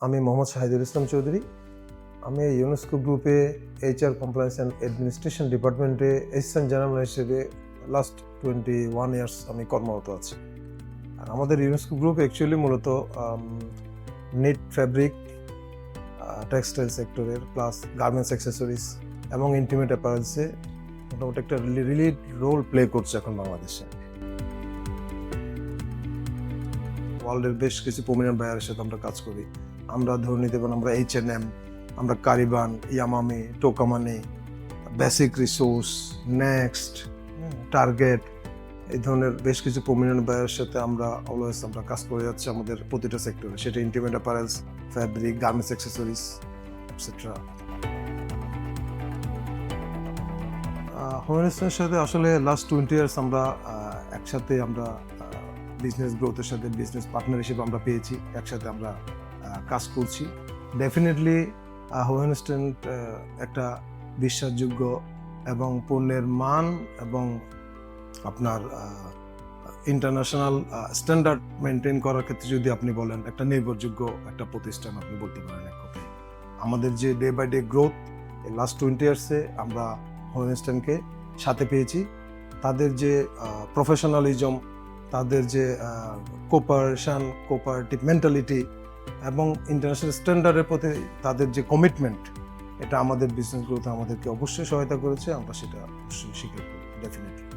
আমি মোহাম্মদ শাহিদুল ইসলাম চৌধুরী। আমি ইউনেস্কো গ্রুপে HR কমপ্লায়েন্স অ্যান্ড অ্যাডমিনিস্ট্রেশন ডিপার্টমেন্টে অ্যাসিস্ট্যান্ট জেনারেল ম্যানেজার হিসেবে লাস্ট 21 ইয়ার্স আমি কর্মরত আছি। আর আমাদের ইউনেস্কো গ্রুপ অ্যাকচুয়ালি মূলত নেট ফ্যাব্রিক, টেক্সটাইল সেক্টরের প্লাস গার্মেন্টস অ্যাক্সেসরিজ এবং ইন্টিমেট অ্যাপারেলসে মোটামুটি একটা রিলিড রোল প্লে করছে এখন বাংলাদেশে। ওয়ার্ল্ডের বেশ কিছু প্রমিনেন্ট বায়ারের সাথে আমরা কাজ করি। আমরা ধরে নিতে পারেন আমরা H&M, আমরা কারিবান, ইয়ামামি, টোকামানি, বেসিক রিসোর্স, নেক্সট, টার্গেট, এই ধরনের বেশ কিছু প্রমিনেন্ট বায়ারের সাথে আমরা অলওয়েজ কাজ করে যাচ্ছি আমাদের প্রতিটা সেক্টরে, সেটা intimate apparels, fabric, garments accessories etcetera. হোমেস্টের সাথে আসলে লাস্ট 20 ইয়ার্স আমরা একসাথে বিজনেস গ্রোথের সাথে বিজনেস পার্টনার হিসেবে আমরা পেয়েছি, একসাথে আমরা কাজ করছি। ডেফিনেটলি হোমেস্টেন একটা বিশ্বাসযোগ্য এবং পণ্যের মান এবং আপনার ইন্টারন্যাশনাল স্ট্যান্ডার্ড মেনটেন করার ক্ষেত্রে যদি আপনি বলেন একটা নির্ভরযোগ্য একটা প্রতিষ্ঠান আপনি বলতে পারেন এক কথায়। আমাদের যে ডে বাই ডে গ্রোথ এই লাস্ট 20 ইয়ার্সে আমরা হোমেস্টেনকে সাথে পেয়েছি। তাদের যে প্রফেশনালিজম, তাদের যে কোঅপারেটিভ মেন্টালিটি এবং ইন্টারন্যাশনাল স্ট্যান্ডার্ডের প্রতি তাদের যে কমিটমেন্ট, এটা আমাদের বিজনেস গ্রোথে আমাদেরকে অবশ্যই সহায়তা করেছে। আমরা সেটা অবশ্যই স্বীকার করি ডেফিনেটলি।